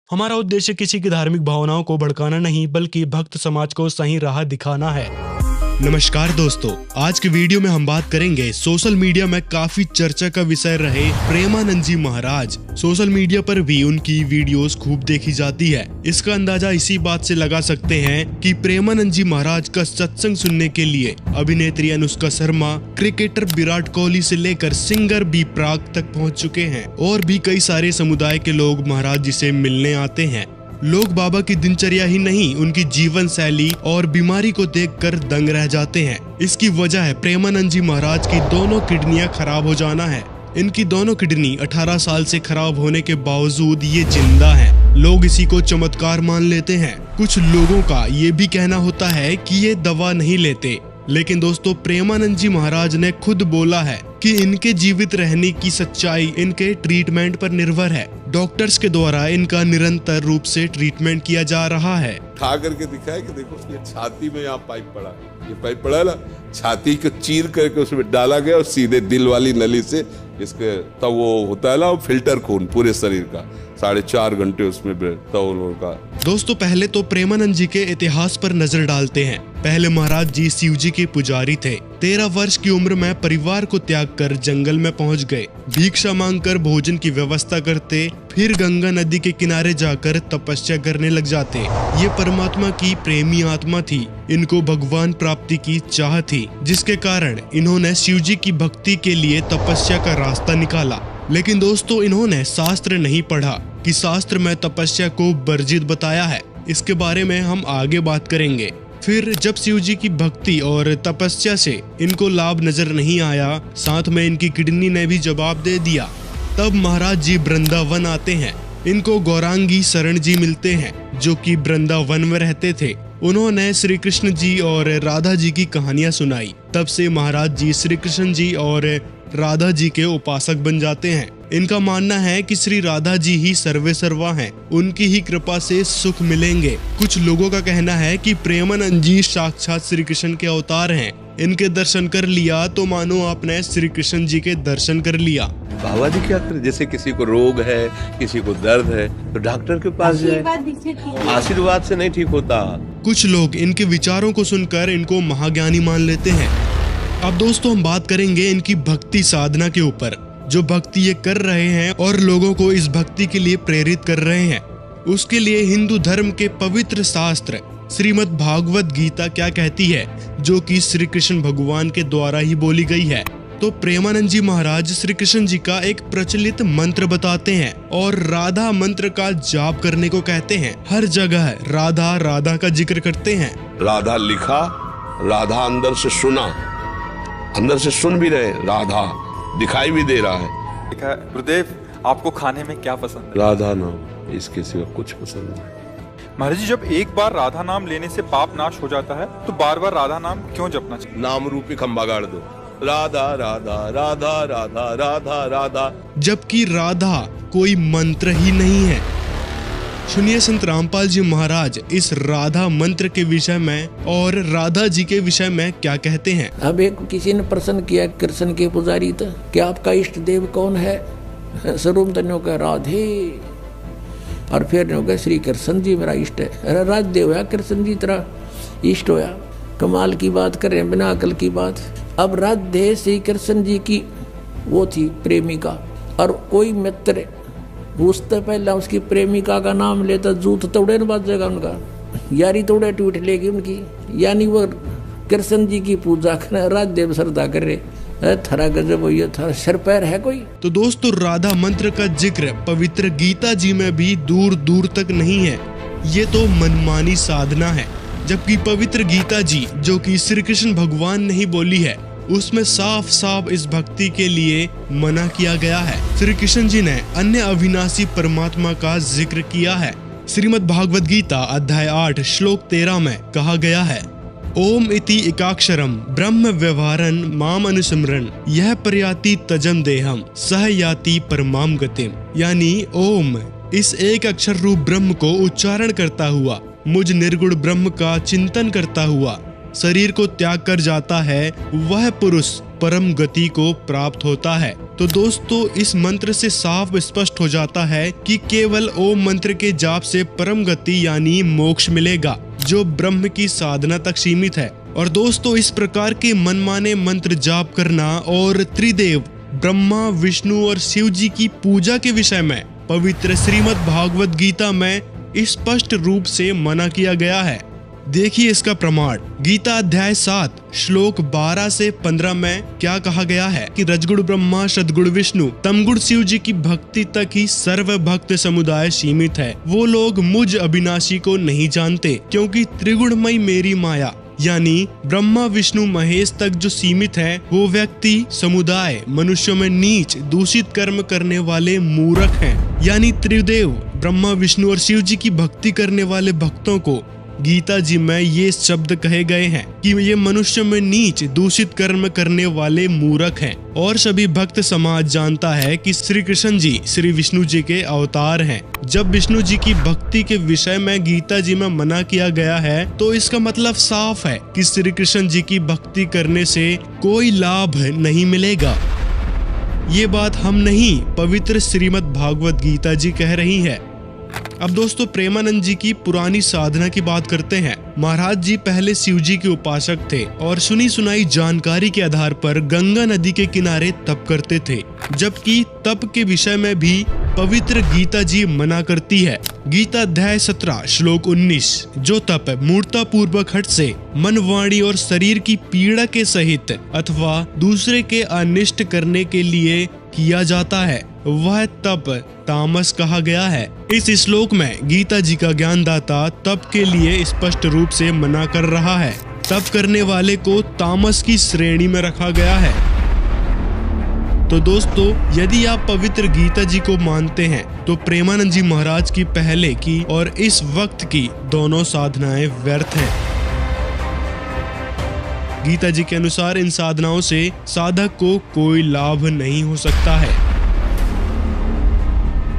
हमारा उद्देश्य किसी की धार्मिक भावनाओं को भड़काना नहीं, बल्कि भक्त समाज को सही राह दिखाना है। नमस्कार दोस्तों, आज के वीडियो में हम बात करेंगे सोशल मीडिया में काफी चर्चा का विषय रहे प्रेमानंद जी महाराज। सोशल मीडिया पर भी उनकी वीडियोस खूब देखी जाती है। इसका अंदाजा इसी बात से लगा सकते हैं कि प्रेमानंद जी महाराज का सत्संग सुनने के लिए अभिनेत्री अनुष्का शर्मा, क्रिकेटर विराट कोहली से लेकर सिंगर बी प्राक तक पहुंच चुके हैं और भी कई सारे समुदाय के लोग महाराज जी से मिलने आते हैं। लोग बाबा की दिनचर्या ही नहीं, उनकी जीवन शैली और बीमारी को देखकर दंग रह जाते हैं। इसकी वजह है प्रेमानंद जी महाराज की दोनों किडनियां खराब हो जाना है। इनकी दोनों किडनी 18 साल से खराब होने के बावजूद ये जिंदा हैं। लोग इसी को चमत्कार मान लेते हैं। कुछ लोगों का ये भी कहना होता है कि ये दवा नहीं लेते, लेकिन दोस्तों प्रेमानंद जी महाराज ने खुद बोला है कि इनके जीवित रहने की सच्चाई इनके ट्रीटमेंट पर निर्भर है। डॉक्टर्स के द्वारा इनका निरंतर रूप से ट्रीटमेंट किया जा रहा है। उठा करके दिखाया कि देखो ये छाती में यहाँ पाइप पड़ा है, ये पाइप पड़ा है ना, छाती को चीर करके उसमें डाला गया और सीधे दिल वाली नली से इसके तब वो होता है ना फिल्टर खून पूरे शरीर का 4.5 घंटे उसमें तौल का। दोस्तों पहले तो प्रेमानंद जी के इतिहास पर नजर डालते हैं। पहले महाराज जी शिव जी के पुजारी थे। 13 वर्ष की उम्र में परिवार को त्याग कर जंगल में पहुंच गए। भिक्षा मांगकर भोजन की व्यवस्था करते, फिर गंगा नदी के किनारे जाकर तपस्या करने लग जाते। ये परमात्मा की प्रेमी आत्मा थी। इनको भगवान प्राप्ति की चाह थी, जिसके कारण इन्होंने शिव जी की भक्ति के लिए तपस्या का रास्ता निकाला। लेकिन दोस्तों इन्होंने शास्त्र नहीं पढ़ा कि शास्त्र में तपस्या को वर्जित बताया है। इसके बारे में हम आगे बात करेंगे। फिर जब शिव जी की भक्ति और तपस्या से इनको लाभ नजर नहीं आया, साथ में इनकी किडनी ने भी जवाब दे दिया, तब महाराज जी वृंदावन आते हैं। इनको गौरांगी शरण जी मिलते हैं, जो कि वृंदावन में रहते थे। उन्होंने श्री कृष्ण जी और राधा जी की कहानियां सुनाई। तब से महाराज जी श्री कृष्ण जी और राधा जी के उपासक बन जाते हैं। इनका मानना है कि श्री राधा जी ही सर्वे सर्वा हैं, उनकी ही कृपा से सुख मिलेंगे। कुछ लोगों का कहना है कि प्रेमानंद जी साक्षात श्री कृष्ण के अवतार हैं। इनके दर्शन कर लिया तो मानो आपने श्री कृष्ण जी के दर्शन कर लिया। बाबा जी क्या करें, जैसे किसी को रोग है, किसी को दर्द है तो डॉक्टर के पास जाए, आशीर्वाद से नहीं ठीक होता। कुछ लोग इनके विचारों को सुनकर इनको महाज्ञानी मान लेते हैं। अब दोस्तों हम बात करेंगे इनकी भक्ति साधना के ऊपर, जो भक्ति ये कर रहे हैं और लोगों को इस भक्ति के लिए प्रेरित कर रहे हैं। उसके लिए हिंदू धर्म के पवित्र शास्त्र श्रीमद् भागवत गीता क्या कहती है, जो कि श्री कृष्ण भगवान के द्वारा ही बोली गई है। तो प्रेमानंद जी महाराज श्री कृष्ण जी का एक प्रचलित मंत्र बताते हैं और राधा मंत्र का जाप करने को कहते हैं। हर जगह राधा राधा का जिक्र करते हैं। राधा लिखा, राधा अंदर से सुना, अंदर से सुन भी रहे, राधा दिखाई भी दे रहा है। गुरुदेव आपको खाने में क्या पसंद है? राधा नाम, इसके सिवा कुछ पसंद नहीं। महाराज जी जब एक बार राधा नाम लेने से पाप नाश हो जाता है तो बार बार राधा नाम क्यों जपना चाहिए? नाम रूपी खंबा गाड़ दो, राधा राधा राधा राधा राधा राधा, जबकि राधा कोई मंत्र ही नहीं है। सुनिए संत रामपाल जी महाराज इस राधा मंत्र के विषय में और राधा जी के विषय में क्या कहते हैं। अब एक किसी ने प्रश्न किया कृष्ण के पुजारी था, क्या आपका इष्ट देव कौन है? स्वरूप तन्यों का राधे, और फिर ने कहा श्री कृष्ण जी मेरा इष्ट है। अरे राजदेव है कृष्ण जी तेरा इष्ट होया, कमाल की बात कर रहे हैं, बिना अकल की बात। अब राधे श्री कृष्ण जी की वो थी प्रेमिका, और कोई मित्र उससे पहले उसकी प्रेमिका का नाम लेता जूत तोड़े न बाजेगा उनका, यारी तोड़े टूट लेगी उनकी। यानी वो कृष्ण जी की पूजा कर राजदेव श्रद्धा कर रहे, थरा गजब हो, ये था सर पैर है कोई। तो दोस्तों राधा मंत्र का जिक्र पवित्र गीता जी में भी दूर दूर तक नहीं है। ये तो मनमानी साधना है। जबकि पवित्र गीता जी, जो कि श्री कृष्ण भगवान ने ही बोली है, उसमें साफ साफ इस भक्ति के लिए मना किया गया है। श्री कृष्ण जी ने अन्य अविनाशी परमात्मा का जिक्र किया है। श्रीमद् भागवत गीता अध्याय 8 श्लोक 13 में कहा गया है, ओम इति एकाक्षरम ब्रह्म व्यवहारन माम अनुस्मरन यह प्रयाति तजम देहम सह याति परमाम गतिम। यानी ओम इस एक अक्षर रूप ब्रह्म को उच्चारण करता हुआ, मुझ निर्गुण ब्रह्म का चिंतन करता हुआ शरीर को त्याग कर जाता है, वह पुरुष परम गति को प्राप्त होता है। तो दोस्तों इस मंत्र से साफ स्पष्ट हो जाता है कि केवल ओम मंत्र के जाप से परम गति यानी मोक्ष मिलेगा, जो ब्रह्म की साधना तक सीमित है। और दोस्तों इस प्रकार के मनमाने मंत्र जाप करना और त्रिदेव ब्रह्मा, विष्णु और शिव जी की पूजा के विषय में पवित्र श्रीमद् भागवत गीता में स्पष्ट रूप से मना किया गया है। देखिए इसका प्रमाण। गीता अध्याय 7 श्लोक 12 से 15 में क्या कहा गया है कि रजगुण ब्रह्मा, सदगुण विष्णु, तमगुण शिव जी की भक्ति तक ही सर्व भक्त समुदाय सीमित है। वो लोग मुझ अविनाशी को नहीं जानते, क्योंकि त्रिगुणमयी मेरी माया यानी ब्रह्मा, विष्णु, महेश तक जो सीमित है, वो व्यक्ति समुदाय मनुष्यों में नीच दूषित कर्म करने वाले मूर्ख हैं। यानी त्रिदेव ब्रह्मा, विष्णु और शिव जी की भक्ति करने वाले भक्तों को गीता जी में ये शब्द कहे गए हैं कि ये मनुष्य में नीच दूषित कर्म करने वाले मूर्ख हैं। और सभी भक्त समाज जानता है कि श्री कृष्ण जी श्री विष्णु जी के अवतार हैं। जब विष्णु जी की भक्ति के विषय में गीता जी में मना किया गया है, तो इसका मतलब साफ है कि श्री कृष्ण जी की भक्ति करने से कोई लाभ नहीं मिलेगा। ये बात हम नहीं, पवित्र श्रीमद् भागवत गीता जी कह रही है। अब दोस्तों प्रेमानंद जी की पुरानी साधना की बात करते हैं। महाराज जी पहले शिव जी के उपासक थे और सुनी सुनाई जानकारी के आधार पर गंगा नदी के किनारे तप करते थे, जबकि तप के विषय में भी पवित्र गीता जी मना करती है। गीता अध्याय 17 श्लोक 19 जो तप मूर्ता पूर्वक हट से मन, वाणी और शरीर की पीड़ा के सहित अथवा दूसरे के अनिष्ट करने के लिए किया जाता है, वह तप तामस कहा गया है। इस श्लोक में गीता जी का ज्ञानदाता तप के लिए स्पष्ट रूप से मना कर रहा है। तप करने वाले को तामस की श्रेणी में रखा गया है। तो दोस्तों यदि आप पवित्र गीता जी को मानते हैं, तो प्रेमानंद जी महाराज की पहले की और इस वक्त की दोनों साधनाएं व्यर्थ हैं। गीता जी के अनुसार इन साधनाओं से साधक को कोई लाभ नहीं हो सकता है।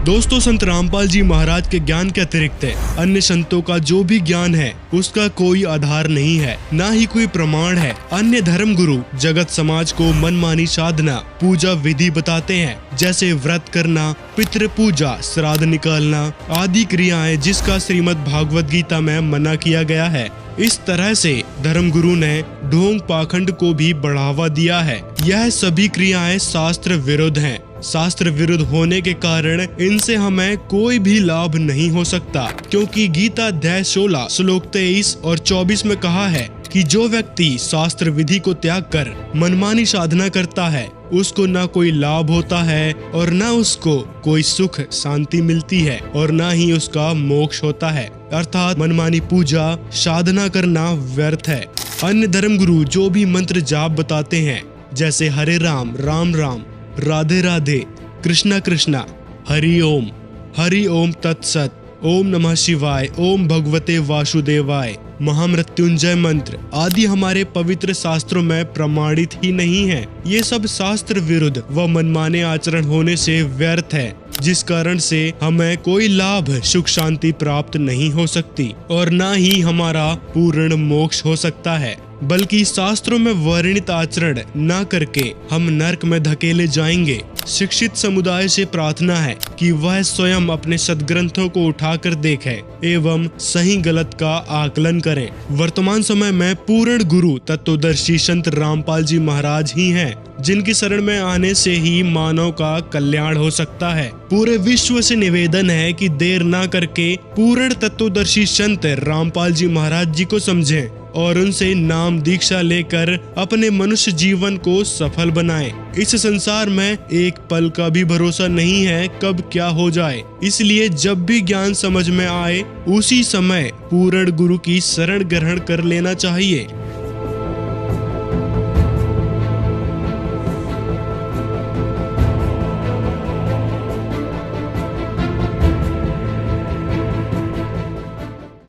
दोस्तों संत रामपाल जी महाराज के ज्ञान के अतिरिक्त अन्य संतों का जो भी ज्ञान है उसका कोई आधार नहीं है, ना ही कोई प्रमाण है। अन्य धर्म गुरु जगत समाज को मनमानी साधना पूजा विधि बताते हैं, जैसे व्रत करना, पितृ पूजा, श्राद्ध निकालना आदि क्रियाएं, जिसका श्रीमद् भागवत गीता में मना किया गया है। इस तरह से धर्मगुरु ने ढोंग पाखंड को भी बढ़ावा दिया है। यह सभी क्रियाएं शास्त्र विरुद्ध हैं। शास्त्र विरुद्ध होने के कारण इनसे हमें कोई भी लाभ नहीं हो सकता, क्योंकि गीता अध्याय 16 श्लोक 23 और 24 में कहा है कि जो व्यक्ति शास्त्र विधि को त्याग कर मनमानी साधना करता है, उसको ना कोई लाभ होता है और ना उसको कोई सुख शांति मिलती है और ना ही उसका मोक्ष होता है। अर्थात मनमानी पूजा साधना करना व्यर्थ है। अन्य धर्मगुरु जो भी मंत्र जाप बताते हैं, जैसे हरे राम, राम राम, राधे राधे, कृष्णा कृष्णा, हरि ओम तत्सत, ओम नमः शिवाय, ओम भगवते वासुदेवाय, महामृत्युंजय मंत्र आदि हमारे पवित्र शास्त्रों में प्रमाणित ही नहीं है। ये सब शास्त्र विरुद्ध व मनमाने आचरण होने से व्यर्थ है, जिस कारण से हमें कोई लाभ, सुख, शांति प्राप्त नहीं हो सकती और न ही हमारा पूर्ण मोक्ष हो सकता है, बल्कि शास्त्रों में वर्णित आचरण न करके हम नरक में धकेले जाएंगे। शिक्षित समुदाय से प्रार्थना है कि वह स्वयं अपने सदग्रंथों को उठाकर देखें एवं सही गलत का आकलन करें। वर्तमान समय में पूर्ण गुरु तत्वदर्शी संत रामपाल जी महाराज ही हैं, जिनकी शरण में आने से ही मानव का कल्याण हो सकता है। पूरे विश्व से निवेदन है कि देर ना करके पूर्ण तत्वदर्शी संत रामपाल जी महाराज जी को समझें और उनसे नाम दीक्षा लेकर अपने मनुष्य जीवन को सफल बनाएं। इस संसार में एक पल का भी भरोसा नहीं है कब क्या हो जाए, इसलिए जब भी ज्ञान समझ में आए उसी समय पूर्ण गुरु की शरण ग्रहण कर लेना चाहिए।